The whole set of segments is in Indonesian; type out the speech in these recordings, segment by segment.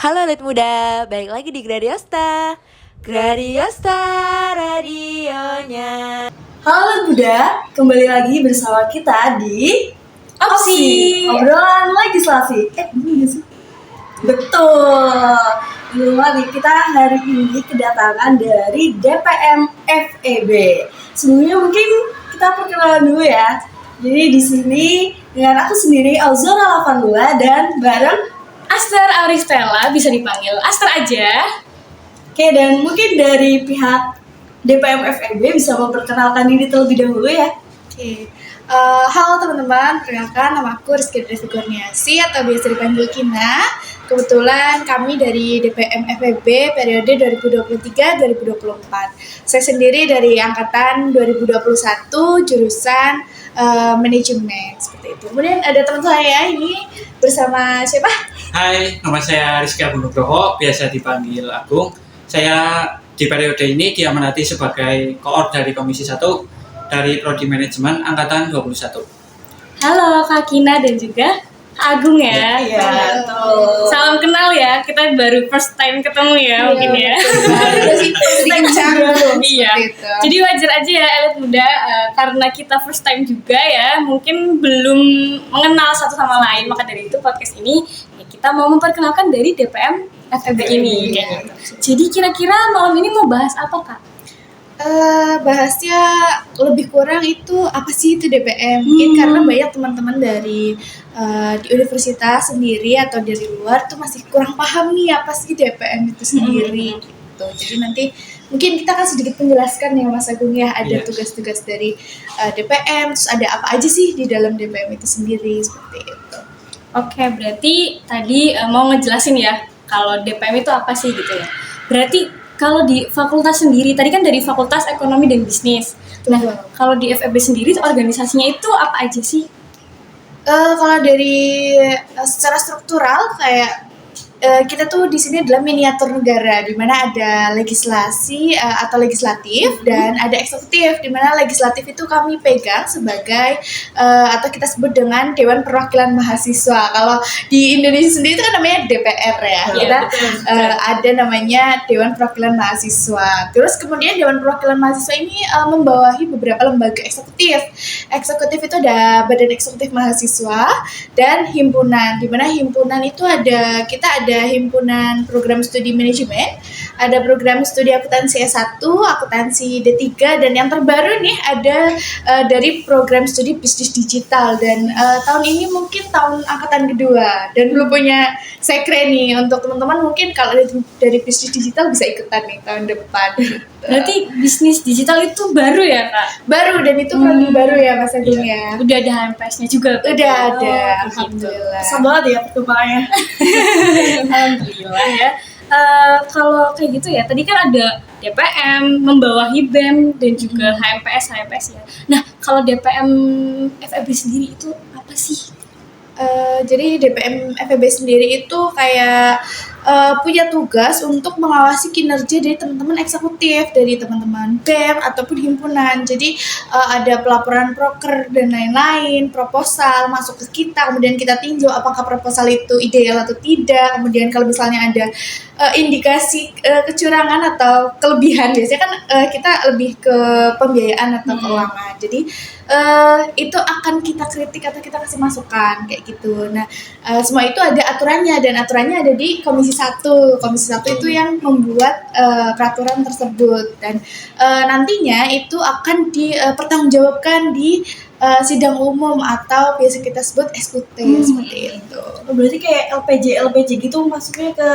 Halo Elit Muda, balik lagi di Gradiosta. Gradiosta radionya. Halo Buddha, kembali lagi bersama kita di Opsi. Obrolan legislasi. Bener gak sih? Betul. Belum lagi, kita hari ini kedatangan dari DPM FEB. Sebelumnya mungkin kita perkenalan dulu ya. Jadi di sini dengan aku sendiri Alzora Lavandula dan bareng Aster Auristella, bisa dipanggil Aster aja. Oke, dan mungkin dari pihak DPM FEB bisa memperkenalkan diri terlebih dahulu ya. Halo teman-teman, perkenalkan nama aku Rizky Devi Kurniasi atau biasa dipanggil Kina. Kebetulan kami dari DPM FEB periode 2023-2024. Saya sendiri dari angkatan 2021 jurusan manajemen seperti itu. Kemudian ada teman saya ini bersama siapa? Hai, nama saya Rizky Nugroho, biasa dipanggil Agung. Saya di periode ini diamanati sebagai koor dari Komisi 1 dari Prodi Manajemen Angkatan 21. Halo Kak Kina dan juga Kak Agung ya. Iya, betul. Salam kenal ya, kita baru first time ketemu ya mungkin ya. Sedikit canggung Iya. seperti itu. Jadi wajar aja ya elit muda, karena kita first time juga ya, mungkin belum mengenal satu sama lain. Maka dari itu podcast ini ya kita mau memperkenalkan dari DPM FEB ini. Kayak gitu. Jadi kira-kira malam ini mau bahas apa Kak? Bahasnya lebih kurang itu apa sih itu DPM? Mungkin karena banyak teman-teman dari di universitas sendiri atau dari luar tuh masih kurang paham nih apa sih DPM itu sendiri gitu. Jadi nanti mungkin kita akan sedikit menjelaskan ya Mas Agung ya, ada tugas-tugas dari DPM, terus ada apa aja sih di dalam DPM itu sendiri seperti itu. Oke, berarti tadi mau ngejelasin ya kalau DPM itu apa sih gitu ya. Berarti kalau di fakultas sendiri, tadi kan dari Fakultas Ekonomi dan Bisnis. Nah, kalau di FEB sendiri organisasinya itu apa aja sih? Kalau dari secara struktural kayak kita tuh di sini adalah miniatur negara di mana ada legislasi atau legislatif dan ada eksekutif di mana legislatif itu kami pegang sebagai atau kita sebut dengan Dewan Perwakilan Mahasiswa. Kalau di Indonesia sendiri itu kan namanya DPR ya. Kita ada namanya Dewan Perwakilan Mahasiswa. Terus kemudian Dewan Perwakilan Mahasiswa ini membawahi beberapa lembaga eksekutif. Eksekutif itu ada Badan Eksekutif Mahasiswa dan himpunan. Di mana himpunan itu kita ada himpunan program studi manajemen, ada program studi akuntansi S1, akuntansi D3, dan yang terbaru nih ada dari program studi bisnis digital. Dan tahun ini mungkin tahun angkatan kedua dan belum punya sekre nih. Untuk teman-teman mungkin kalau dari bisnis digital bisa ikutan nih tahun depan. Berarti bisnis digital itu baru ya Kak? Baru, dan itu prodi baru ya Mas Agung ya. Udah ada HMPS-nya juga? Udah ada, gitu. alhamdulillah. Sama banget ya perkembangannya. Alhamdulillah ya. Kalau kayak gitu ya, tadi kan ada DPM, membawahi BEM dan juga HMPS ya. Nah, kalau DPM FEB sendiri itu apa sih? Jadi DPM FEB sendiri itu kayak punya tugas untuk mengawasi kinerja dari teman-teman eksekutif, dari teman-teman BEM ataupun himpunan. Jadi ada pelaporan proker dan lain-lain, proposal masuk ke kita, kemudian kita tinjau apakah proposal itu ideal atau tidak. Kemudian kalau misalnya ada indikasi kecurangan atau kelebihan, biasanya kan kita lebih ke pembiayaan atau keuangan. Jadi itu akan kita kritik atau kita kasih masukan kayak gitu. Nah, semua itu ada aturannya dan aturannya ada di Komisi 1. Komisi 1 itu yang membuat peraturan tersebut dan nantinya itu akan dipertanggungjawabkan di sidang umum atau biasa kita sebut SUT seperti itu. Berarti kayak LPJ gitu masuknya ke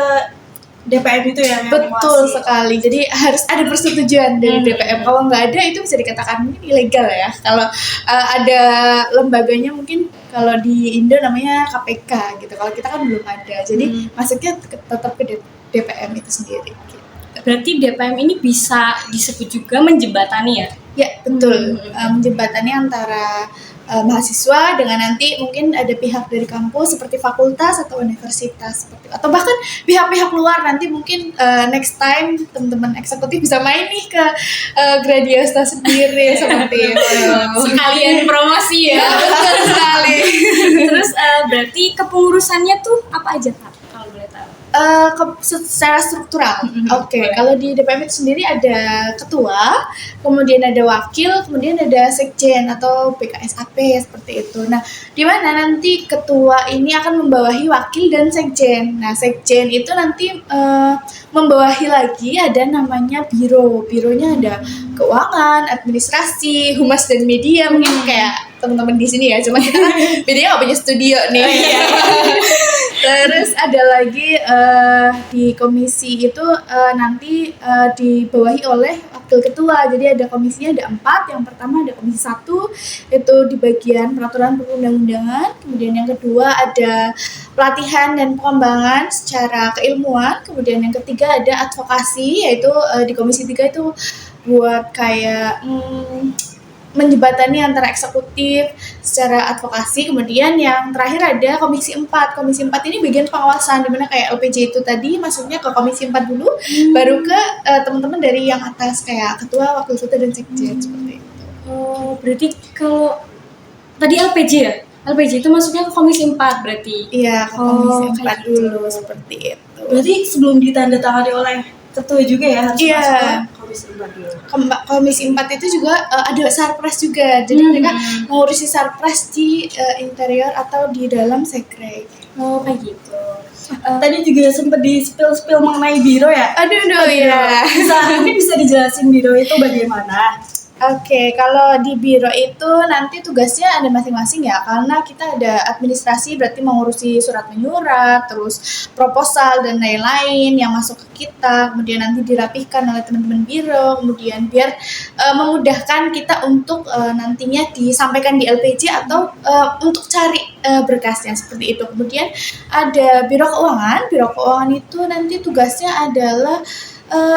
DPM itu ya? Betul sekali. Jadi harus ada persetujuan dari DPM. Kalau nggak ada itu bisa dikatakan mungkin ilegal ya. Kalau ada lembaganya mungkin kalau di Indo namanya KPK gitu. Kalau kita kan belum ada. Jadi masuknya tetap ke DPM itu sendiri. Gitu. Berarti DPM ini bisa disebut juga menjembatani ya? Ya betul. Menjembatani antara mahasiswa dengan nanti mungkin ada pihak dari kampus seperti fakultas atau universitas seperti atau bahkan pihak-pihak luar. Nanti mungkin next time teman-teman eksekutif bisa main nih ke Gradiosta sendiri seperti itu. Sekalian promosi ya. Betul sekali. Terus berarti kepengurusannya tuh apa aja Kak kalau boleh tahu? Secara struktural. Oke, boleh. kalau di DPM itu sendiri ada ketua, kemudian ada wakil, kemudian ada sekjen atau PKSAP seperti itu. Nah, di mana nanti ketua ini akan membawahi wakil dan sekjen. Nah, sekjen itu nanti membawahi lagi ada namanya biro. Bironya ada keuangan, administrasi, humas dan media. Mungkin kayak teman-teman di sini ya, cuma kita kan bedanya nggak punya studio nih. Terus ada lagi di komisi itu nanti dibawahi oleh wakil ketua. Jadi ada komisinya ada 4. Yang pertama ada komisi 1 itu di bagian peraturan perundang-undangan. Kemudian yang kedua ada pelatihan dan pengembangan secara keilmuan. Kemudian yang ketiga ada advokasi, yaitu di komisi 3 itu buat kayak menjembatani antara eksekutif secara advokasi. Kemudian yang terakhir ada komisi 4. Komisi 4 ini bagian pengawasan, dimana kayak LPJ itu tadi masuknya ke komisi 4 dulu, baru ke teman-teman dari yang atas kayak ketua, wakil ketua dan sekjen seperti itu. Oh, berarti kalau tadi LPJ ya? LPJ itu masuknya ke komisi 4 berarti. Iya, ke Oh, komisi 4 kayak gitu. dulu seperti itu. Berarti sebelum ditandatangani oleh ketua juga ya harus Iya. masuk ke komisi 4 dulu. Komisi 4 itu juga ada sarpres juga. Jadi mereka mengurusi sarpres di interior atau di dalam sekre. Oh, kayak gitu. Tadi juga sempat di spill mengenai biro ya. Aduh ya. Mungkin bisa dijelasin biro itu bagaimana? Oke, kalau di biro itu nanti tugasnya ada masing-masing ya, karena kita ada administrasi berarti mengurusi surat menyurat, terus proposal dan lain-lain yang masuk ke kita, kemudian nanti dirapihkan oleh teman-teman biro, kemudian biar memudahkan kita untuk nantinya disampaikan di LPJ atau untuk cari berkasnya seperti itu. Kemudian ada biro keuangan itu nanti tugasnya adalah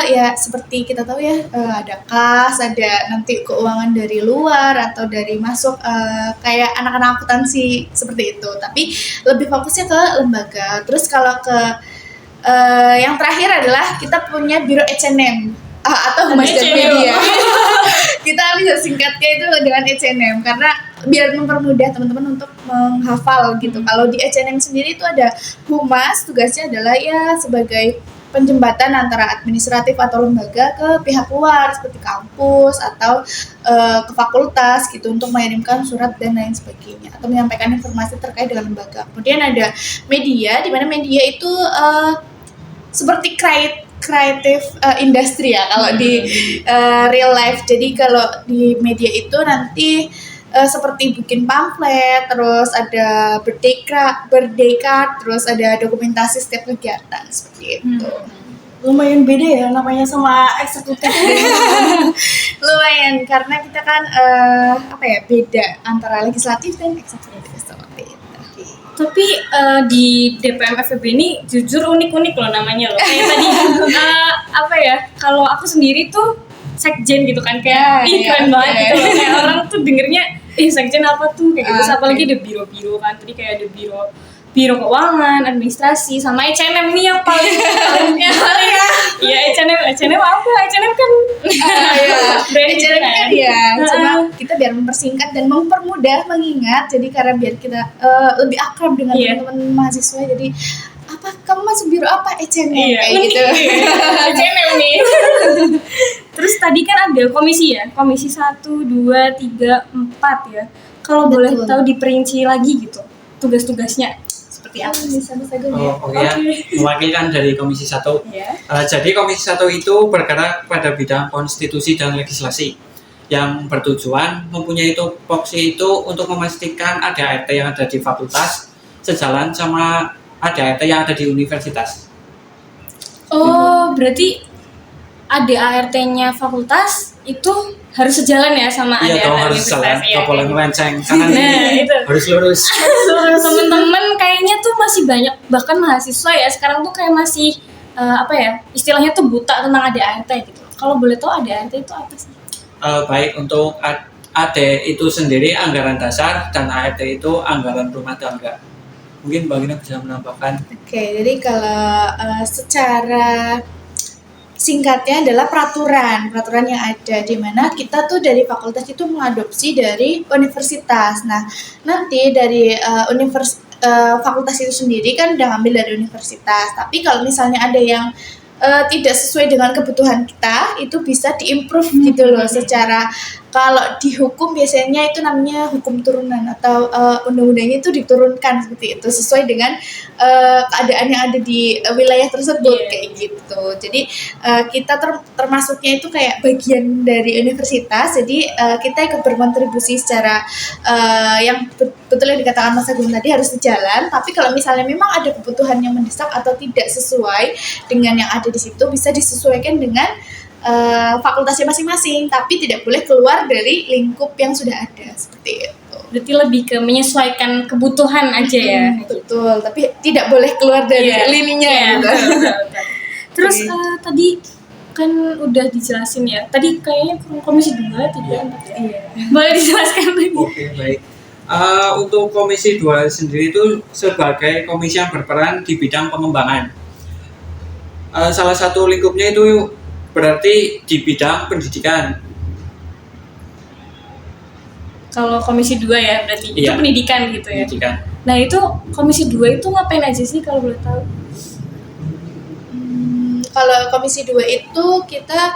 ya seperti kita tahu ya, ada kas, ada nanti keuangan dari luar atau dari masuk, kayak anak-anak akuntansi seperti itu. Tapi lebih fokusnya ke lembaga. Terus kalau ke yang terakhir adalah kita punya biro H&M atau humas dan H&M. media. Kita bisa singkatnya itu dengan H&M karena biar mempermudah teman-teman untuk menghafal gitu. Kalau di H&M sendiri itu ada humas, tugasnya adalah ya sebagai penjembatan antara administratif atau lembaga ke pihak luar seperti kampus atau ke fakultas gitu untuk mengirimkan surat dan lain sebagainya atau menyampaikan informasi terkait dengan lembaga. Kemudian ada media, di mana media itu seperti kreatif industri ya kalau di real life. Jadi kalau di media itu nanti seperti bikin pamflet, terus ada birthday card, terus ada dokumentasi setiap kegiatan seperti itu. Lumayan beda ya namanya sama eksekutif. Lumayan karena kita kan beda antara legislatif dan eksekutif seperti itu. Tapi di DPM FEB ini jujur unik-unik loh namanya loh. Kayak tadi kalau aku sendiri tuh sekjen gitu kan kayak keren banget gitu loh. Kayak orang tuh dengernya sekjen apa tuh kayak gitu. Apalagi ada biro-biro kan. Tadi kayak ada biro keuangan, administrasi, sama H&M ini yang paling ya H&M apa? H&M kan brand gitu H&M kan ya, cuma kita biar mempersingkat dan mempermudah mengingat. Jadi karena biar kita lebih akrab dengan teman-teman mahasiswa. Jadi apa kamu masuk biro apa H&M kayak gitu. H&M nih. Terus tadi kan ada komisi ya, komisi 1, 2, 3, 4 ya. Kalau boleh tahu diperinci lagi gitu tugas-tugasnya seperti apa? Bisa gue ya. Mewakilkan dari Komisi 1. Jadi Komisi 1 itu bergerak pada bidang konstitusi dan legislasi yang bertujuan mempunyai tupoksi itu untuk memastikan ADART yang ada di fakultas sejalan sama ADART yang ada di universitas. Oh, berarti ADART-nya fakultas itu harus sejalan ya sama Iya dong, harus universitas. sejalan, nggak boleh melenceng karena itu. harus lurus. Temen-temen kayaknya tuh masih banyak, bahkan mahasiswa ya sekarang tuh kayak masih istilahnya tuh buta tentang ADART gitu. Kalau boleh tahu ADART itu apa sih? Baik untuk AD itu sendiri anggaran dasar dan ART itu anggaran rumah tangga. Mungkin Mbak Gina bisa menambahkan. Oke, jadi kalau secara singkatnya adalah peraturan yang ada di mana kita tuh dari fakultas itu mengadopsi dari universitas. Nah, nanti dari fakultas itu sendiri kan udah ngambil dari universitas. Tapi kalau misalnya ada yang tidak sesuai dengan kebutuhan kita, itu bisa diimprove gitu loh. Secara kalau di hukum biasanya itu namanya hukum turunan atau undang-undangnya itu diturunkan seperti itu sesuai dengan keadaan yang ada di wilayah tersebut kayak gitu. Jadi kita termasuknya itu kayak bagian dari universitas. Jadi kita ikut berkontribusi secara yang betul yang dikatakan Mas Agung tadi harus sejalan. Tapi kalau misalnya memang ada kebutuhan yang mendesak atau tidak sesuai dengan yang ada di situ, bisa disesuaikan dengan fakultasnya masing-masing, tapi tidak boleh keluar dari lingkup yang sudah ada seperti itu. Berarti lebih ke menyesuaikan kebutuhan aja ya. Betul, tapi tidak boleh keluar dari lininya. Gitu. Betul. Terus tadi kan udah dijelasin ya. Tadi kayaknya komisi 2 tidak. Iya. Boleh dijelaskan lagi? Oke, baik. Untuk komisi 2 sendiri itu sebagai komisi yang berperan di bidang pengembangan. Salah satu lingkupnya itu berarti di bidang pendidikan. Kalau komisi 2 ya berarti itu pendidikan gitu ya. Pendidikan. Nah itu komisi 2 itu ngapain aja sih kalau boleh tahu? Kalau komisi 2 itu kita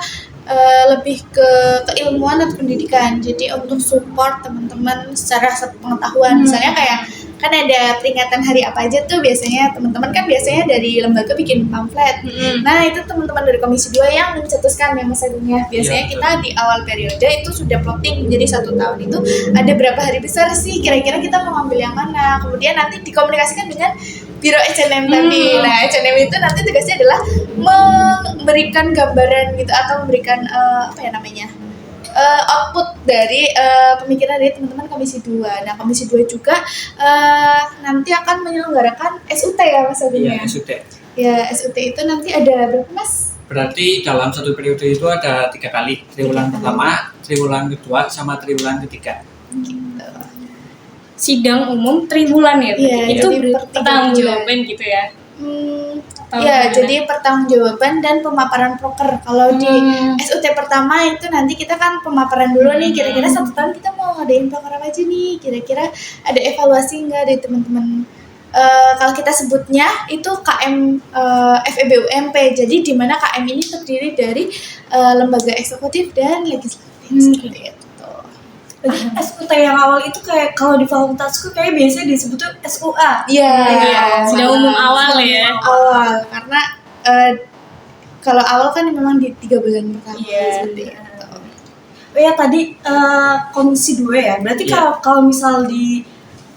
lebih ke keilmuan atau pendidikan. Jadi untuk support teman-teman secara pengetahuan. Misalnya kayak kan ada peringatan hari apa aja tuh biasanya teman-teman kan biasanya dari lembaga bikin pamflet. Nah itu teman-teman dari komisi 2 yang mencetuskan ya Mas Agungnya. Biasanya kita di awal periode itu sudah plotting. Jadi 1 tahun itu ada berapa hari besar sih kira-kira kita mau ngambil yang mana. Kemudian nanti dikomunikasikan dengan Biro HNM tadi. Nah, HNM itu nanti tugasnya adalah memberikan gambaran gitu atau memberikan output dari pemikiran dari teman-teman komisi 2. Nah, komisi 2 juga nanti akan menyelenggarakan SUT ya Mas Agung ya. SUT. Ya, SUT itu nanti ada berapa Mas? Berarti dalam satu periode itu ada 3 kali, triwulan pertama, triwulan kedua, sama triwulan ketiga. Sidang umum triwulan ya? Iya, itu jadi pertanggungjawaban gitu ya? Ya, jadi pertanggungjawaban dan pemaparan proker. Kalau di SUT pertama itu nanti kita kan pemaparan dulu nih, kira-kira 1 tahun kita mau ngadain proker apa aja nih, kira-kira ada evaluasi nggak dari teman-teman. Kalau kita sebutnya itu KM FEB UMP, jadi di mana KM ini terdiri dari lembaga eksekutif dan legislatif seperti itu. SUT yang awal itu kayak kalau di fakultasku kayak biasanya disebutnya SUA. Iya, sidang umum awal ya. Awal, karena kalau awal kan memang di 3 bulan pertama seperti itu. Oh ya tadi komisi 2 ya. Berarti kalau misal di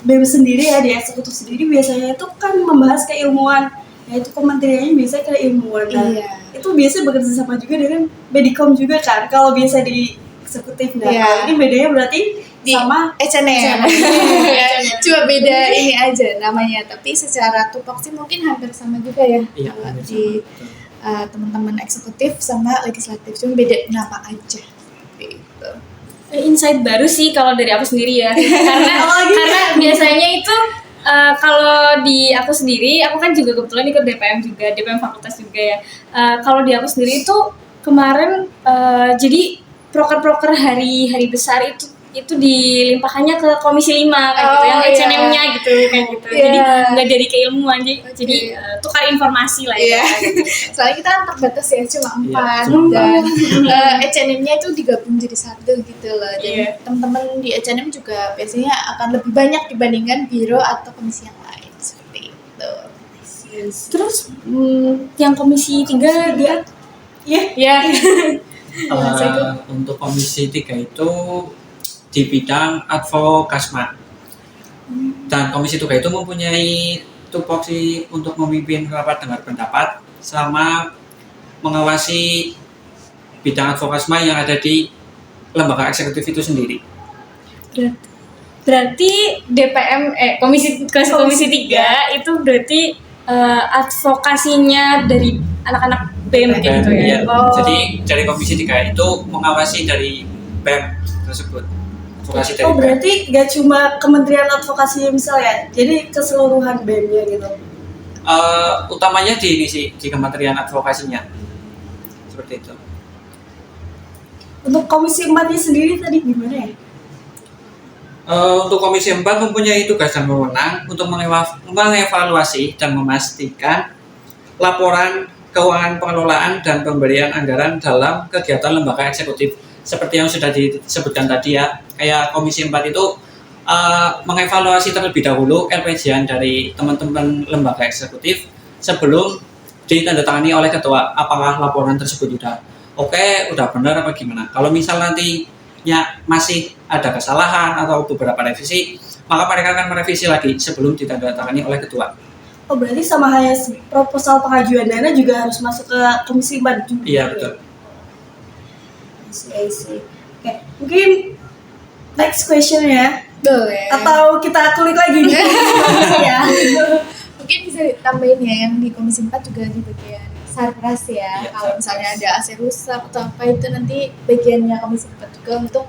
BEM sendiri ya, di eksekutif sendiri biasanya itu kan membahas keilmuan. Yaitu kementeriannya biasanya keilmuan. Nah, itu biasanya bekerja sama juga dengan Medikom juga kan. Kalau biasa di eksekutif, ini bedanya berarti di sama HNM. Cuma beda ini aja namanya, tapi secara tupoksi mungkin hampir sama juga ya. Kalau di teman-teman eksekutif sama legislatif, cuma beda nama aja. Gitu. Insight baru sih kalau dari aku sendiri ya. karena biasanya itu kalau di aku sendiri, aku kan juga kebetulan ikut DPM juga, DPM fakultas juga ya. Kalau di aku sendiri itu kemarin jadi proker-proker hari besar itu dilimpahkannya ke komisi 5 kayak gitu, yang HNM-nya gitu kayak gitu. Jadi nggak dari keilmuan, jadi tukar informasi lah ya. Soalnya kita kan terbatas ya, cuma 4 dan HNM-nya itu digabung jadi 1 gitu loh. Jadi teman-teman di HNM juga biasanya akan lebih banyak dibandingkan biro atau komisi yang lain seperti itu. Terus yang komisi 3 dia untuk komisi 3 itu di bidang advokasma. Dan komisi 3 itu mempunyai tupoksi untuk memimpin rapat dengar pendapat sama mengawasi bidang advokasma yang ada di lembaga eksekutif itu sendiri. Berarti DPM komisi 3 itu berarti advokasinya dari anak-anak BEM gitu ya. Jadi dari komisi 3 itu mengawasi dari BEM tersebut. Advokasi dari berarti gak cuma Kementerian Advokasi misalnya, jadi keseluruhan BEM-nya gitu. Utamanya di Kementerian Advokasinya. Seperti itu. Untuk komisi 4-nya sendiri tadi gimana ya? Untuk Komisi 4 mempunyai tugas dan wewenang untuk mengevaluasi dan memastikan laporan keuangan pengelolaan dan pemberian anggaran dalam kegiatan lembaga eksekutif. Seperti yang sudah disebutkan tadi ya, kayak Komisi 4 itu mengevaluasi terlebih dahulu LPJ-an dari teman-teman lembaga eksekutif sebelum ditandatangani oleh ketua, apakah laporan tersebut udah oke, udah benar apa gimana. Kalau misal nantinya masih ada kesalahan atau beberapa revisi, maka mereka akan merevisi lagi sebelum ditandatangani oleh ketua. Oh berarti sama halnya proposal pengajuan dana juga harus masuk ke Komisi 4 juga? Iya betul. I see. Oke, mungkin next question ya. Boleh. Atau kita kulik lagi nih ya. Mungkin bisa ditambahin ya yang di Komisi 4 juga di bagian sarpras ya. Iya, Kalau misalnya ada AC rusak atau apa itu nanti bagiannya Komisi 4 juga untuk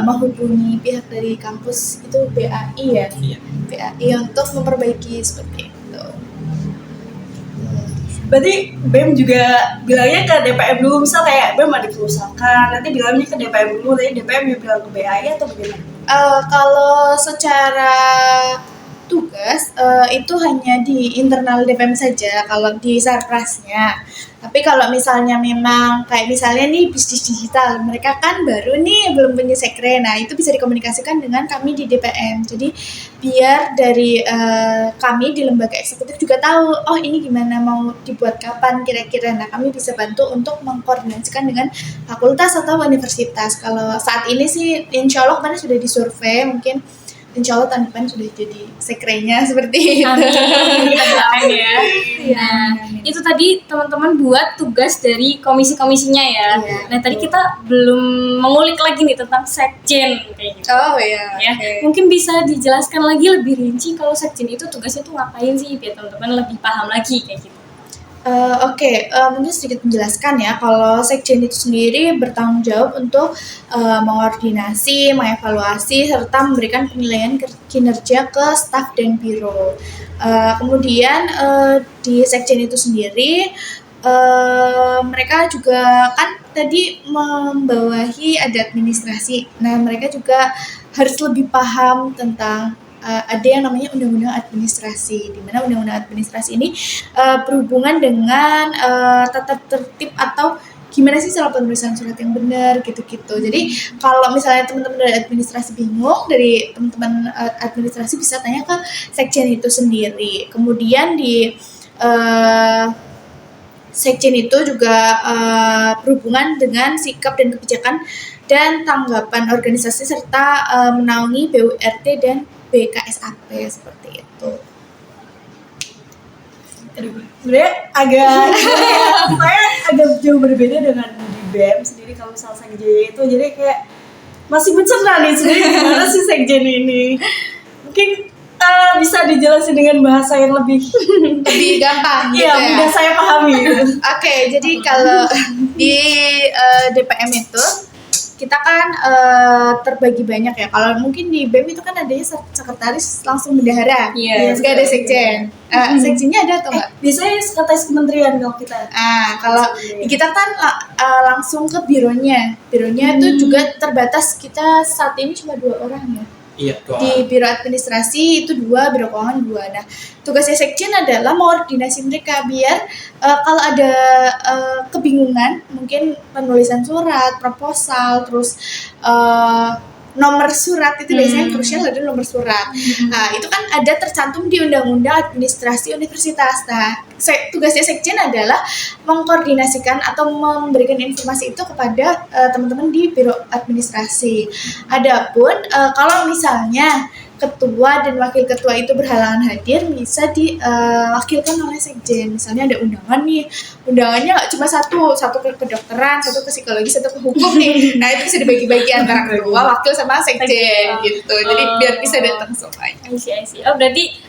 menghubungi pihak dari kampus itu BAI ya. Iya. BAI untuk memperbaiki seperti itu. Berarti BEM juga bilangnya ke DPM dulu, misal kayak BEM ada kerusakan, nanti bilangnya ke DPM dulu, nanti DPM juga bilang ke BAI atau bagaimana? Kalau secara tugas itu hanya di internal DPM saja kalau di sarprasnya. Tapi kalau misalnya memang kayak misalnya nih bisnis digital, mereka kan baru nih belum punya sekre, nah itu bisa dikomunikasikan dengan kami di DPM. Jadi biar dari kami di lembaga eksekutif juga tahu, oh ini gimana mau dibuat kapan kira-kira. Nah kami bisa bantu untuk mengkoordinasikan dengan fakultas atau universitas. Kalau saat ini sih insya Allah kemarin sudah disurvei, mungkin insya Allah tahun depan sudah jadi sekrenya seperti itu. Amin, kita doakan ya. Iya, Nah, amin. itu tadi teman-teman buat tugas dari komisi-komisinya ya. Iya, Nah, tadi kita belum mengulik lagi nih tentang sekjen kayak gitu. Oh iya. Ya, Oke. mungkin bisa dijelaskan lagi lebih rinci kalau sekjen itu tugasnya tuh ngapain sih biar teman-teman lebih paham lagi kayak gitu. Oke, mungkin sedikit menjelaskan ya, kalau sekjen itu sendiri bertanggung jawab untuk mengordinasi, mengevaluasi, serta memberikan penilaian kinerja ke staf dan biro. Kemudian di sekjen itu sendiri, mereka juga kan tadi membawahi ada administrasi. Nah, mereka juga harus lebih paham tentang ada yang namanya undang-undang administrasi, di mana undang-undang administrasi ini berhubungan dengan tata tertib atau gimana sih cara penulisan surat yang benar gitu-gitu. Jadi kalau misalnya teman-teman dari administrasi bingung, dari teman-teman administrasi bisa tanya ke sekjen itu sendiri. Kemudian di sekjen itu juga berhubungan dengan sikap dan kebijakan dan tanggapan organisasi serta menaungi BURT dan BKSAP seperti itu. Sebenarnya saya agak jauh berbeda dengan di BEM sendiri. Kalau misal sekjen itu jadi kayak masih mencerna nih sebenarnya gimana sih sekjen ini. Mungkin bisa dijelasin dengan bahasa yang lebih gampang gitu iya, ya. mudah saya pahami. Oke, jadi kalau di DPM itu kita kan terbagi banyak ya. Kalau mungkin di BEM itu kan adanya sekretaris langsung bendahara. Iya, Terus ada sekjen. Sekjennya ada atau enggak? Biasanya sekretaris kementerian kalau kita. Kalau di kita kan langsung ke bironya. Bironya itu juga terbatas, kita saat ini cuma 2 orang ya. Iya, doa. Di biro administrasi itu 2, biro keuangan 2. Nah, tugasnya sekjen adalah mengordinasi mereka biar kalau ada kebingungan, mungkin penulisan surat, proposal, terus nomor surat itu biasanya krusial ada nomor surat. Nah, itu kan ada tercantum di Undang-Undang Administrasi Universitas. Nah, tugasnya sekjen adalah mengkoordinasikan atau memberikan informasi itu kepada teman-teman di biro administrasi. Adapun kalau misalnya ketua dan wakil ketua itu berhalangan hadir, bisa diwakilkan oleh sekjen. Misalnya ada undangan nih, undangannya nggak cuma satu ke kedokteran, satu ke psikologi, satu ke hukum nih. Nah itu bisa dibagi-bagi antara ketua, wakil sama sekjen gitu. Jadi biar bisa datang semuanya. I see. Oh, berarti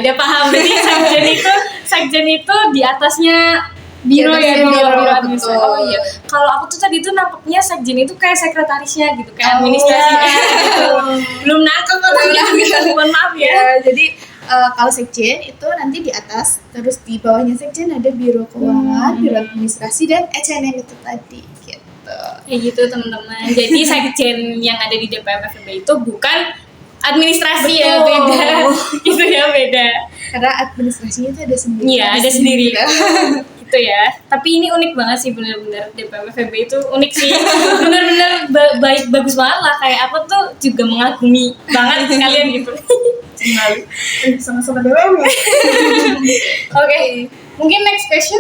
udah paham. Berarti sekjen itu di atasnya biro Di ya, atasnya biro, biro administrasi. betul. Oh iya. Kalau aku tuh tadi tuh nangkepnya sekjen itu kayak sekretarisnya gitu, kayak administrasinya gitu. Belum nangkep mohon maaf ya. Ya, jadi kalau sekjen itu nanti di atas, terus di bawahnya sekjen ada biro keuangan, biro administrasi dan SNM itu tadi gitu. Kayak gitu teman-teman. Jadi sekjen yang ada di DPM FEB itu bukan administrasi ya, Betul. beda. Gitu ya, beda. Karena administrasinya itu ada sendiri. Iya, ada sendiri. Gitu ya. Tapi ini unik banget sih, bener-bener DPM FEB itu unik sih. Bener-bener baik, bagus banget lah. Kayak aku tuh juga mengagumi banget kalian gitu. Sama-sama DWM ya. Oke, mungkin next question.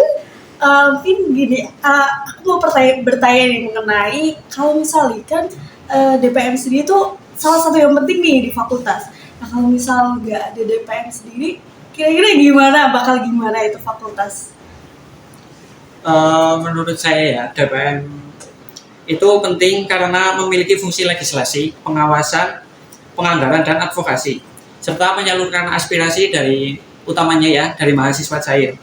Mungkin gini, aku mau bertanya nih mengenai kalau misalnya kan DPM sendiri itu salah satu yang penting nih di fakultas. Nah kalau misal nggak ada DPM sendiri, kira-kira bakal gimana itu fakultas? Menurut saya ya, DPM itu penting karena memiliki fungsi legislasi, pengawasan, penganggaran, dan advokasi, serta menyalurkan aspirasi dari mahasiswa cair,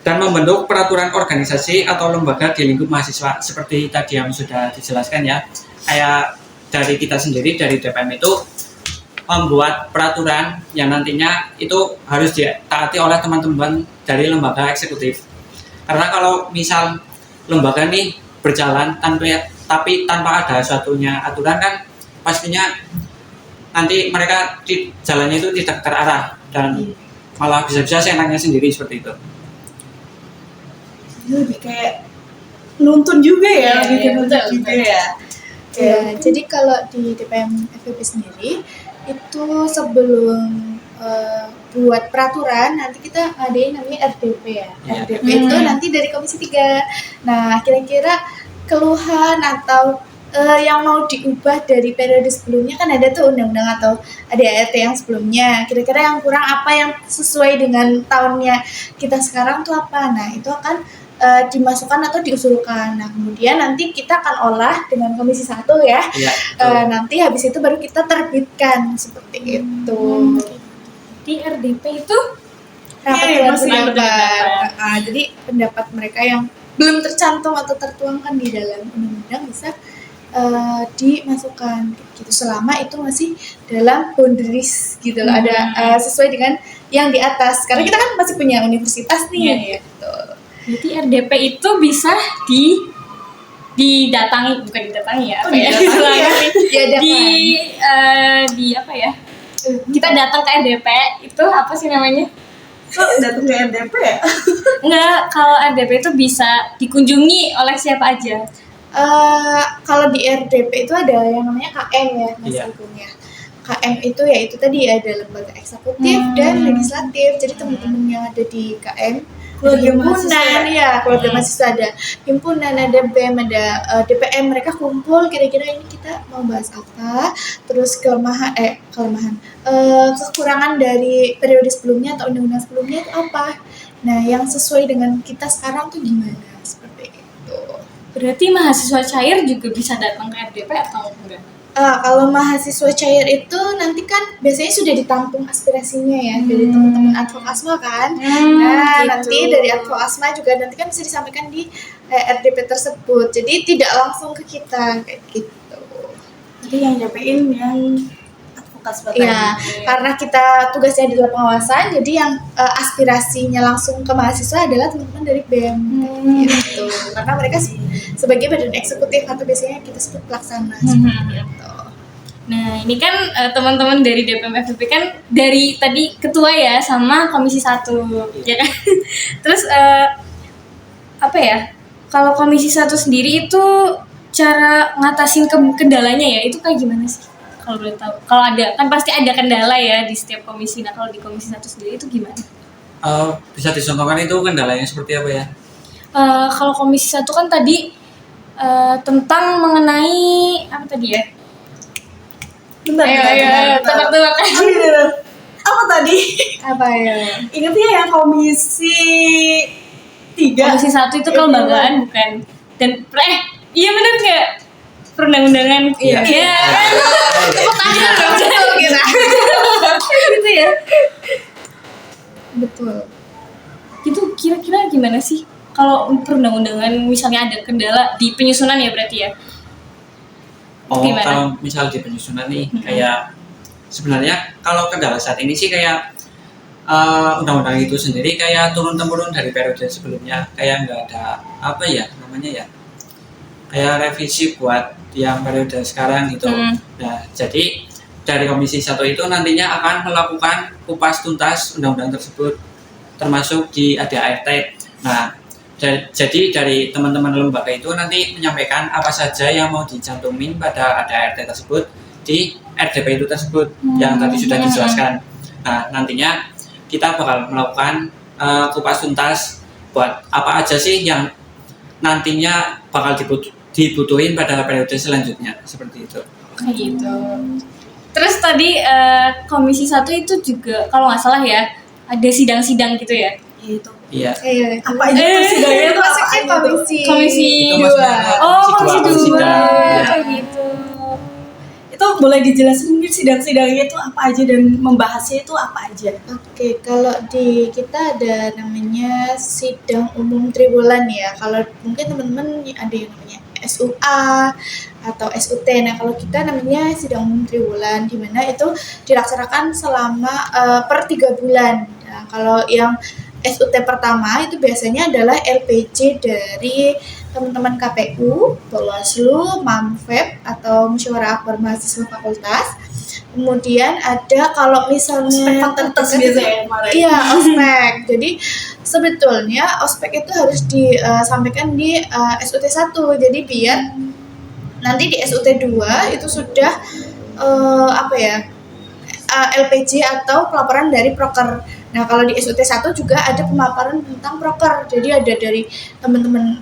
dan membentuk peraturan organisasi atau lembaga di lingkup mahasiswa. Seperti tadi yang sudah dijelaskan ya, kayak dari kita sendiri, dari DPM itu membuat peraturan yang nantinya itu harus ditaati oleh teman-teman dari lembaga eksekutif. Karena kalau misal lembaga nih berjalan tapi tanpa ada suatunya aturan kan pastinya nanti mereka jalannya itu tidak terarah dan malah bisa-bisa seenaknya sendiri seperti itu. Ini lebih kayak nuntun juga ya, lebih Iya, nuntun betul, juga betul. ya. Ya, jadi kalau di DPM FEB sendiri itu sebelum buat peraturan nanti kita ngadain namanya RDP ya. Ya. RDP itu nanti dari Komisi 3. Nah, kira-kira keluhan atau yang mau diubah dari periode sebelumnya kan ada tuh undang-undang atau ada ART yang sebelumnya. Kira-kira yang kurang apa yang sesuai dengan tahunnya kita sekarang tuh apa? Nah, itu akan dimasukkan atau diusulkan. Nah, kemudian nanti kita akan olah dengan Komisi 1 ya. Iya. Nanti habis itu baru kita terbitkan seperti itu. Di RDP itu Rapat Iya, dengan masih pendapat. Jadi pendapat mereka yang belum tercantum atau tertuangkan di dalam undang-undang bisa dimasukkan gitu selama itu masih dalam boundaries gitu loh. Ada sesuai dengan yang di atas. Karena kita kan masih punya universitas nih Iya. gitu. Jadi RDP itu bisa didatangi, bukan didatangi ya, apa ya? Iya, diadakan. di apa ya? Kita datang ke RDP itu apa sih namanya? Kok datang ke RDP ya? Enggak, kalau RDP itu bisa dikunjungi oleh siapa aja. Kalau di RDP itu ada yang namanya KM ya, Mas Iya. Agung ya. KM itu ya itu tadi ada lembaga eksekutif dan legislatif. Jadi teman-teman yang ada di KM Keluarga himpunan mahasiswa. ya, keluarga mahasiswa ada himpunan, ada BEM, ada DPM, mereka kumpul kira-kira ini kita mau bahas apa, terus kekurangan dari periode sebelumnya atau undang-undang sebelumnya itu apa. Nah, yang sesuai dengan kita sekarang tuh gimana, seperti itu. Berarti mahasiswa cair juga bisa datang ke RDP atau enggak? Kalau mahasiswa cair itu nanti kan biasanya sudah ditampung aspirasinya ya dari teman-teman Advokasma kan. Nah, gitu. nanti dari Advokasma juga nanti kan bisa disampaikan di RDP tersebut. Jadi tidak langsung ke kita kayak gitu. Jadi yang nyapain yang advokat tadi. Iya, karena kita tugasnya di dalam pengawasan, jadi yang aspirasinya langsung ke mahasiswa adalah teman-teman dari BEM gitu. Karena mereka sebagai badan eksekutif atau biasanya kita sebut pelaksana seperti itu. Nah, ini kan teman-teman dari DPM FEB kan dari tadi ketua ya sama komisi 1, ya kan? Terus apa ya? Kalau komisi 1 sendiri itu cara ngatasin kendalanya ya, itu kayak gimana sih? Kalau boleh tahu. Kalau ada, kan pasti ada kendala ya di setiap komisi. Nah, kalau di komisi 1 sendiri itu gimana? Bisa dicontohkan itu kendalanya seperti apa ya? Kalau komisi 1 kan tadi tentang mengenai apa tadi ya? Bentar, Tebak-tebak. Apa tadi? Apa ya? Ingatnya yang komisi 3. Komisi 1 itu kelembagaan bukan? Dan iya benar nggak? Perundang-undangan. Iya. Iya. Tepuk tangan dong. Gitu ya. Betul. Itu kira-kira gimana sih? Kalau perundang-undangan misalnya ada kendala di penyusunan ya berarti ya? Gimana? Kalau misal di penyusunan nih, kayak sebenarnya kalau kendala saat ini sih kayak undang-undang itu sendiri kayak turun-temurun dari periode sebelumnya, kayak nggak ada apa ya namanya ya, kayak revisi buat yang periode sekarang gitu. Nah, jadi dari Komisi 1 itu nantinya akan melakukan kupas tuntas undang-undang tersebut, termasuk di ADART. Nah, jadi dari teman-teman lembaga itu nanti menyampaikan apa saja yang mau dicantumin pada ADART tersebut di RDP itu tersebut yang tadi sudah dijelaskan. Nah, nantinya kita bakal melakukan kupas tuntas buat apa aja sih yang nantinya bakal dibutuhin pada periode selanjutnya, seperti itu. Kayak gitu. Terus tadi Komisi 1 itu juga kalau nggak salah ya ada sidang-sidang gitu ya. Itu. Iya. Apa aja tuh sidangnya tuh apa Masuknya aja tuh? Komisi Itu 2. maksudnya Komisi komisi 2. dua. Iya. Kayak gitu. Itu boleh dijelasin mungkin sidang-sidangnya itu apa aja dan membahasnya itu apa aja? Oke, kalau di kita ada namanya sidang umum triwulan ya. Kalau mungkin teman-teman ada yang namanya SUA atau SUT. Nah, kalau kita namanya sidang umum triwulan, di mana itu dilaksanakan selama per 3 bulan. Nah, kalau yang SUT pertama itu biasanya adalah LPJ dari teman-teman KPU, Bawaslu, Mamfeb atau Musyawarah Akbar Mahasiswa Fakultas. Kemudian ada kalau misalnya Fakultas terdekat biasanya kemarin. iya, ospek. Jadi sebetulnya ospek itu harus disampaikan di SUT 1. Jadi biar nanti di SUT 2 itu sudah LPJ atau pelaporan dari proker. Nah, kalau di SUT 1 juga ada pemaparan tentang proker. Jadi ada dari teman-teman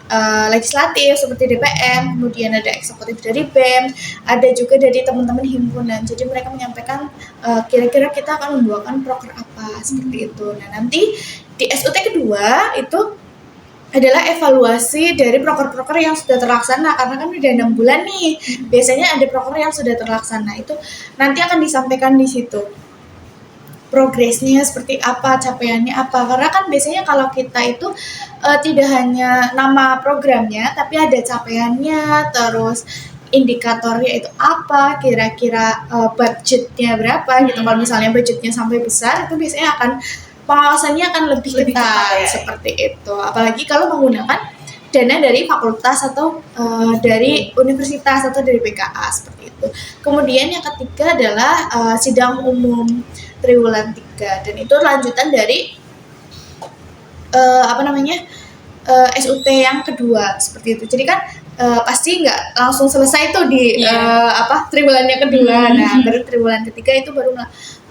legislatif seperti DPM, kemudian ada eksekutif dari BEM, ada juga dari teman-teman himpunan. Jadi mereka menyampaikan kira-kira kita akan membawakan proker apa seperti itu. Nah, nanti di SUT kedua itu adalah evaluasi dari proker-proker yang sudah terlaksana, karena kan udah 6 bulan nih. Biasanya ada proker yang sudah terlaksana, itu nanti akan disampaikan di situ. Progresnya seperti apa, capaiannya apa. Karena kan biasanya kalau kita itu tidak hanya nama programnya, tapi ada capaiannya, terus indikatornya itu apa, kira-kira budgetnya berapa gitu. Kalau misalnya budgetnya sampai besar, itu biasanya akan pengawasannya akan lebih ketat ya. seperti itu. Apalagi kalau menggunakan dana dari fakultas atau dari universitas atau dari BKA seperti itu. Kemudian yang ketiga adalah sidang umum triwulan 3, dan itu lanjutan dari SUT yang kedua seperti itu. Jadi kan pasti nggak langsung selesai tuh di triwulannya kedua. Nah, baru triwulan ketiga itu baru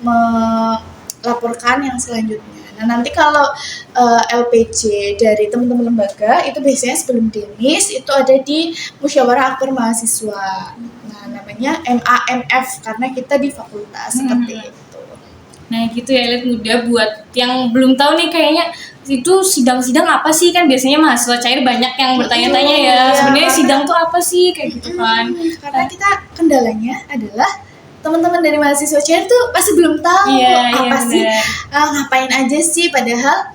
melaporkan yang selanjutnya. Nah, nanti kalau LPJ dari teman-teman lembaga itu biasanya sebelum DEMIS itu ada di Musyawarah Akbar Mahasiswa. Nah, namanya MAMF karena kita di fakultas seperti itu. Nah gitu ya, Elit Muda, buat yang belum tahu nih kayaknya itu sidang-sidang apa sih, kan biasanya mahasiswa cair banyak yang bertanya-tanya ya, sebenarnya sidang tuh apa sih kayak gitu kan. Karena kita kendalanya adalah teman-teman dari mahasiswa cair tuh pasti belum tahu apa sih, ngapain aja sih, padahal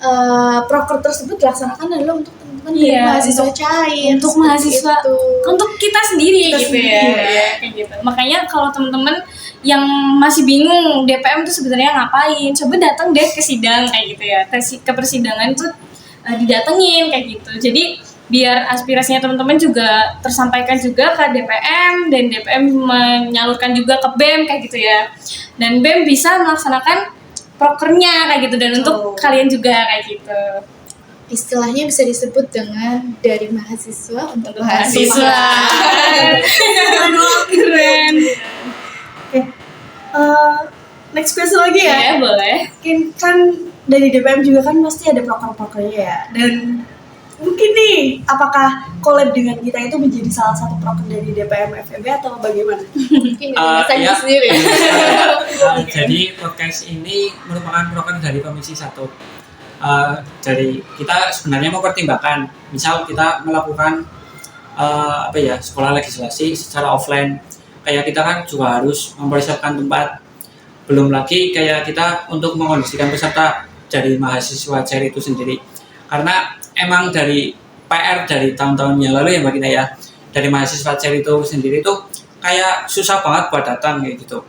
proker tersebut dilaksanakan adalah untuk teman-teman dari mahasiswa cair, untuk mahasiswa itu. Untuk kita sendiri gitu ya. Kayak gitu. Makanya kalau teman-teman yang masih bingung DPM tuh sebenarnya ngapain, coba datang deh ke sidang kayak gitu ya, ke persidangan tuh didatengin kayak gitu. Jadi biar aspirasinya teman-teman juga tersampaikan juga ke DPM, dan DPM menyalurkan juga ke BEM kayak gitu ya, dan BEM bisa melaksanakan prokernya kayak gitu, dan untuk kalian juga kayak gitu. Istilahnya bisa disebut dengan dari mahasiswa untuk Mahasiswa. Keren. Next question lagi ya. Ya boleh. Mungkin kan dari DPM juga kan pasti ada proker-prokernya ya. Dan mungkin nih, apakah collab dengan kita itu menjadi salah satu proker dari DPM FEB atau bagaimana? Mungkin saya Ya. sendiri. Jadi podcast ini merupakan proker dari Komisi 1. Dari kita sebenarnya mempertimbangkan, misal kita melakukan sekolah legislasi secara offline, kayak kita kan juga harus mempersiapkan tempat, belum lagi kayak kita untuk mengondisikan peserta dari mahasiswa cair itu sendiri, karena emang dari PR dari tahun-tahun yang lalu ya Mbak Gina ya, dari mahasiswa cair itu sendiri tuh kayak susah banget buat datang kayak gitu.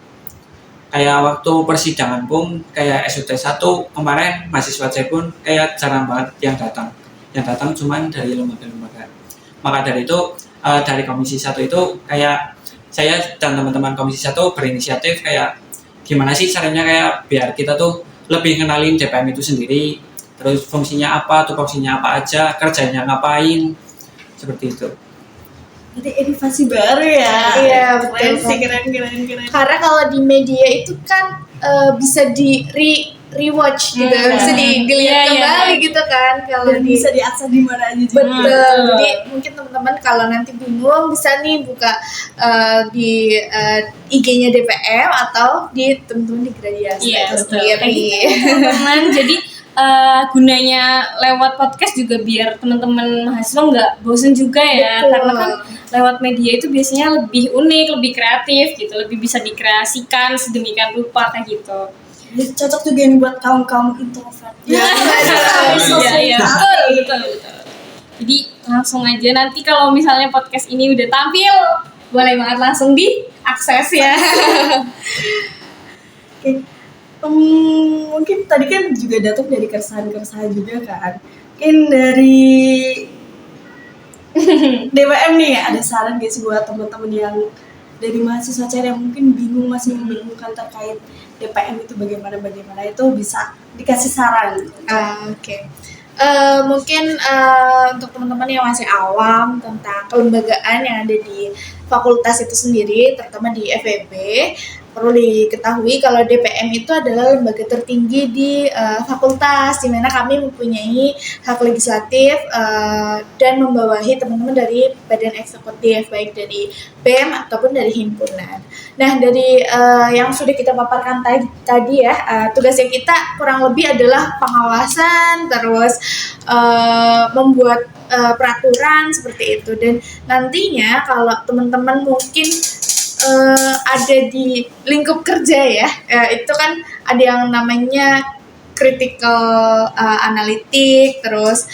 Kayak waktu persidangan pun kayak SUT 1 kemarin mahasiswa cair pun kayak jarang banget yang datang. Yang datang cuman dari lembaga-lembaga. Maka dari itu dari Komisi 1 itu kayak saya dan teman-teman Komisi 1 berinisiatif kayak gimana sih caranya kayak biar kita tuh lebih kenalin DPM itu sendiri, terus fungsinya apa, tupoksinya apa aja, kerjanya ngapain, seperti itu. Jadi inovasi baru ya. Iya, Keren betul. sih, keren. Karena kalau di media itu kan bisa di rewatch gitu, bisa dilihat Iya, iya, kembali iya. gitu kan. Kalau Dan di bisa diakses di mana aja juga. betul. Jadi mungkin teman-teman kalau nanti bingung bisa nih buka di IG-nya DPM atau di teman-teman di Gradiasta Iya, itu betul. sendiri. Kayak gitu ya, teman-teman. Jadi gunanya lewat podcast juga biar teman-teman mahasiswa nggak bosen juga ya. Betul. Karena kan lewat media itu biasanya lebih unik, lebih kreatif gitu, lebih bisa dikreasikan sedemikian rupa kayak gitu. Jadi cocok juga nih buat kaum introvert. Ya, Iya, betul. Jadi langsung aja nanti kalau misalnya podcast ini udah tampil, boleh banget langsung diakses ya. Oke. Mungkin tadi kan juga datang dari keresahan-keresahan juga kan. Mungkin dari DPM nih ada saran gak sih buat teman-teman yang dari mahasiswa CR yang mungkin bingung, masih membingungkan terkait DPM itu bagaimana itu bisa dikasih saran. Oke. Mungkin untuk teman-teman yang masih awam tentang kelembagaan yang ada di fakultas itu sendiri, terutama di FEB, perlu diketahui kalau DPM itu adalah lembaga tertinggi di fakultas, di mana kami mempunyai hak legislatif dan membawahi teman-teman dari badan eksekutif, baik dari BEM ataupun dari himpunan. Nah, dari yang sudah kita paparkan tadi ya, tugasnya kita kurang lebih adalah pengawasan, terus membuat peraturan seperti itu. Dan nantinya kalau teman-teman mungkin ada di lingkup kerja ya, itu kan ada yang namanya critical analytic, terus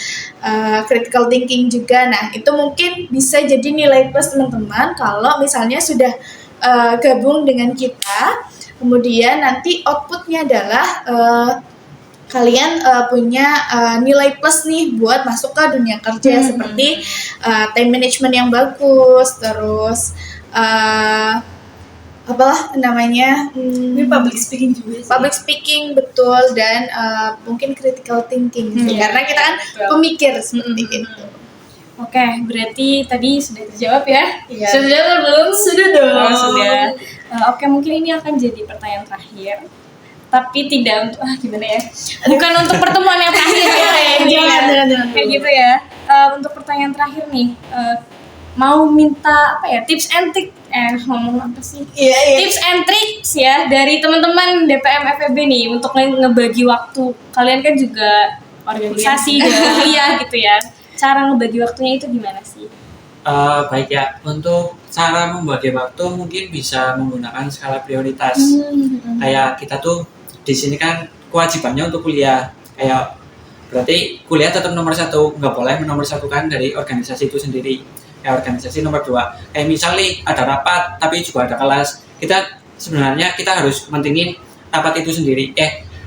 critical thinking juga. Nah, itu mungkin bisa jadi nilai plus teman-teman kalau misalnya sudah gabung dengan kita, kemudian nanti outputnya adalah kalian punya nilai plus nih buat masuk ke dunia kerja, seperti time management yang bagus, terus apalah namanya, Ini public speaking juga sih. public speaking, betul, dan mungkin critical thinking gitu. Iya, Karena kita kan betul. pemikir seperti itu. Oke, berarti tadi sudah terjawab ya? Iya. Sudah terjawab atau belum? Sudah dong. Oh, sudah. Oke, mungkin ini akan jadi pertanyaan terakhir. Tapi tidak untuk, gimana ya? Bukan untuk pertemuan yang terakhir ya. Jangan. Kayak gitu ya. Untuk pertanyaan terakhir nih, mau minta apa ya? Tips and trick. Ngomong apa sih? Iya. Tips and tricks ya dari teman-teman DPM FEB nih untuk ngebagi waktu. Kalian kan juga organisasi dan kuliah gitu ya. Cara ngebagi waktunya itu gimana sih? Baik ya, untuk cara membagi waktu mungkin bisa menggunakan skala prioritas. Kayak kita tuh di sini kan kewajibannya untuk kuliah. Kayak berarti kuliah tetap nomor 1, nggak boleh menomorsatukan dari organisasi itu sendiri. Kayak organisasi nomor 2. Kayak misalnya ada rapat tapi juga ada kelas. Kita harus mentingin rapat itu sendiri.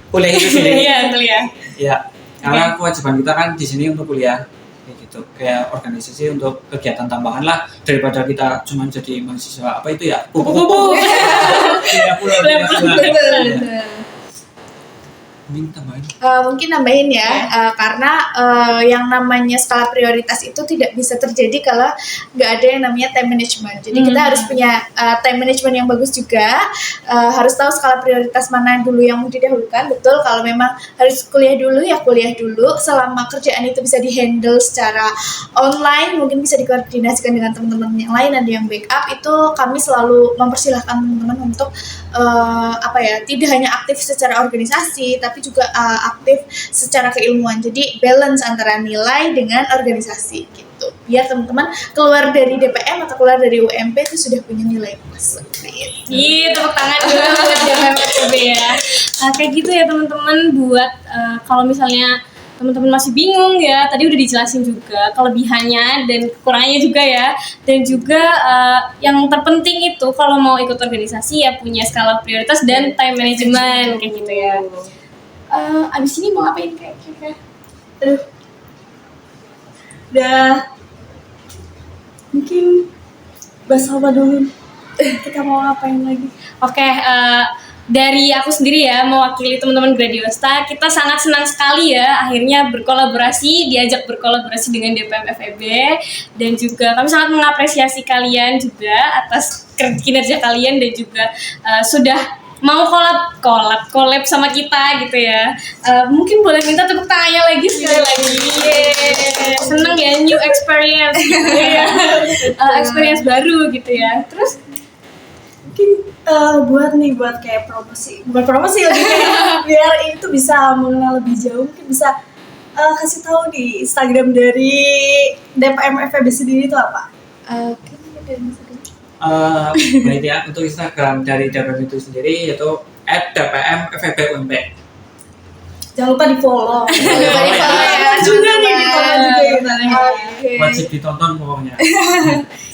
Kuliah itu sendiri. Iya, kuliah. Ya, karena kewajiban kita kan di sini untuk kuliah. Kayak gitu, kayak organisasi untuk kegiatan tambahan lah daripada kita cuma jadi mahasiswa apa itu ya kupu-kupu. Iya, pula. Mungkin tambahin. Mungkin nambahin ya, karena yang namanya skala prioritas itu tidak bisa terjadi kalau nggak ada yang namanya time management. Jadi kita harus punya time management yang bagus juga, harus tahu skala prioritas mana dulu yang mau didahulukan. Betul, kalau memang harus kuliah dulu ya kuliah dulu. Selama kerjaan itu bisa dihandle secara online, mungkin bisa dikoordinasikan dengan teman-teman yang lain, ada yang backup. Itu kami selalu mempersilahkan teman-teman untuk tidak hanya aktif secara organisasi, tapi juga aktif secara keilmuan. Jadi balance antara nilai dengan organisasi gitu. Biar teman-teman keluar dari DPM atau keluar dari UMP itu sudah punya nilai plus. Iya, tepuk tangan dulu buat DPM FEB ya. Kayak gitu ya teman-teman, buat kalau misalnya teman-teman masih bingung ya, tadi udah dijelasin juga kelebihannya dan kekurangannya juga ya. Dan juga yang terpenting itu kalau mau ikut organisasi ya punya skala prioritas dan time management kayak gitu ya. Abis ini mau ngapain kira-kira? Udah Mungkin bahas apa dulu? Kita mau ngapain lagi? Oke, dari aku sendiri ya, mewakili teman-teman Gradiosta, kita sangat senang sekali ya akhirnya diajak berkolaborasi dengan DPM FEB, dan juga kami sangat mengapresiasi kalian juga atas kinerja kalian, dan juga sudah mau collab sama kita gitu ya. Mungkin boleh minta tepuk tangannya lagi sekali lagi. Yeay. Seneng ya, new experience gitu ya. Experience baru gitu ya. Terus Mungkin buat kayak bukan promosi lebih kayak biar itu bisa mengenal lebih jauh, mungkin bisa kasih tahu di Instagram dari DPM FEB sendiri itu apa? Baik ya, untuk Instagram dari DPM itu sendiri yaitu @dpmfebump. Jangan lupa di follow. juga nih, ditonton juga gitu. Wajib ditonton pokoknya.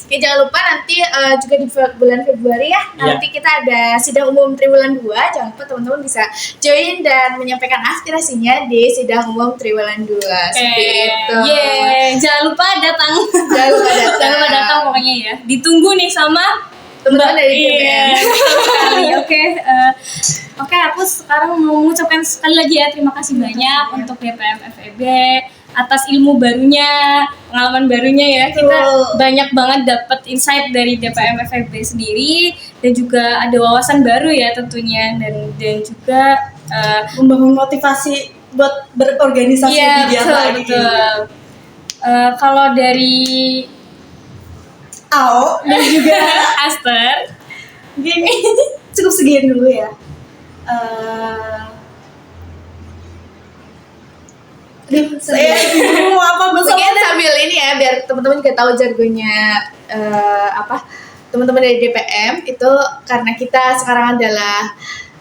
Oke, jangan lupa nanti juga di bulan Februari ya, Iya. nanti kita ada sidang umum Triwulan 2. Jangan lupa teman-teman bisa join dan menyampaikan aspirasinya di sidang umum Triwulan 2. Seperti itu. Jangan lupa datang. Jangan lupa datang. Jangan lupa datang pokoknya ya. Ditunggu nih sama Teman-teman dari Iya, DPM. betul sekali. Oke, aku sekarang mau mengucapkan sekali lagi ya terima kasih banyak untuk DPM FEB atas ilmu barunya, pengalaman barunya ya. Kita Betul. banyak banget dapat insight dari DPM FEB sendiri, dan juga ada wawasan baru ya tentunya, dan juga Membangun motivasi buat berorganisasi iya, lebih giat betul, lagi. betul. Kalau dari Ao dan juga Aster, mungkin cukup segian dulu ya. Saya bingung mau apa bahasa Mungkin sambil ini ya, biar teman-teman juga tahu jargonnya teman-teman dari DPM itu, karena kita sekarang adalah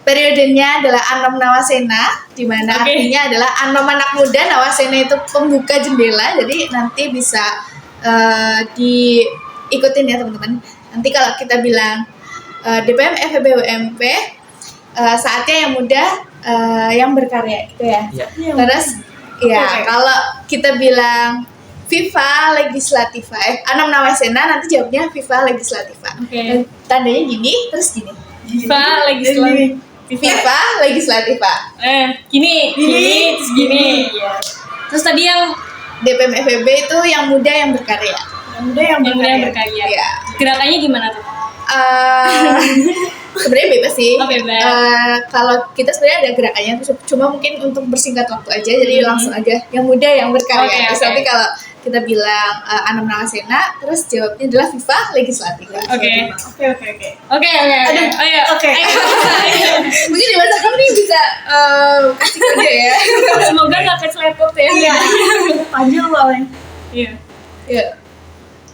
periodenya adalah Anom Nawasena, di mana Oke. artinya adalah Anom anak muda, Nawasena itu pembuka jendela. Jadi nanti bisa diikutin ya teman-teman. Nanti kalau kita bilang DPM FEB UMP, saatnya yang muda yang berkarya gitu ya. Iya. Terus ya Oke. kalau kita bilang FIFA Legislativa, Anom Nawasena, nanti jawabnya FIFA Legislativa. Oke. Dan tandanya gini, terus gini. FIFA Legislativa. FIFA Legislativa. Gini, terus gini. Iya. Terus tadi yang DPM FEB itu yang muda yang berkarya. yang muda yang muda yang berkarya. berkarya. Iya. Gerakannya gimana tuh? Sebenarnya bebas sih. Oh, bebas. Kalau kita sebenarnya ada gerakannya, cuma mungkin untuk bersingkat waktu aja, jadi langsung aja yang muda yang berkarya. Oke, Terus oke. nanti kalau kita bilang Anom Nawasena, terus jawabnya adalah FIFA Legislativa. Oke. Oke. Oke. Ayo. Oke. Ayo. Mungkin di masa kamu nih bisa kasih kode ya. Semoga nggak keselepot ya. Iya. Panjang soalnya. Iya. Iya.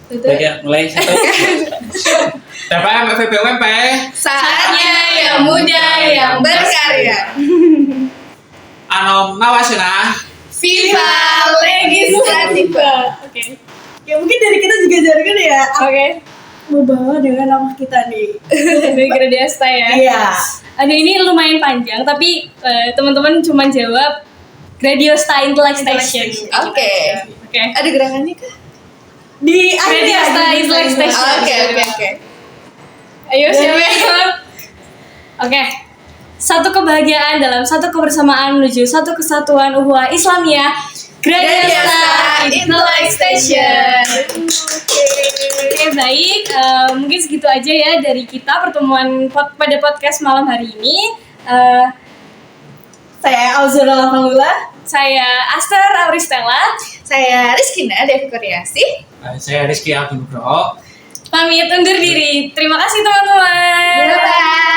Itu Baik ya, mulai satu. DPM FEB UMP. saatnya yang muda yang berkarya. Anom Nawasena. FIFA Legislativa. Oke. Ya mungkin dari kita juga jargon ya. Oke. Mau bawa dengan nama kita nih. Dari Gradiosta ya. Iya. Aduh, ini lumayan panjang, tapi teman-teman cuma jawab Gradiosta Intellect Station. Oke. Oke. Ada gerakannya kah? Di Gradiosta Intellect Station. Oke. Ayo siapa yang jawab? Oke. Satu kebahagiaan dalam satu kebersamaan menuju satu kesatuan ukhuwah Islamiyah. Gradiosta Intellect Station. Oke, baik. Mungkin segitu aja ya dari kita pertemuan pada podcast malam hari ini. Saya Auzura Lavangula. Saya Aster Auristella. Saya Rizkina Devi Koryasi. Saya Rizky Abdul Nugroho. Pamit undur diri. Terima kasih teman-teman. Bye.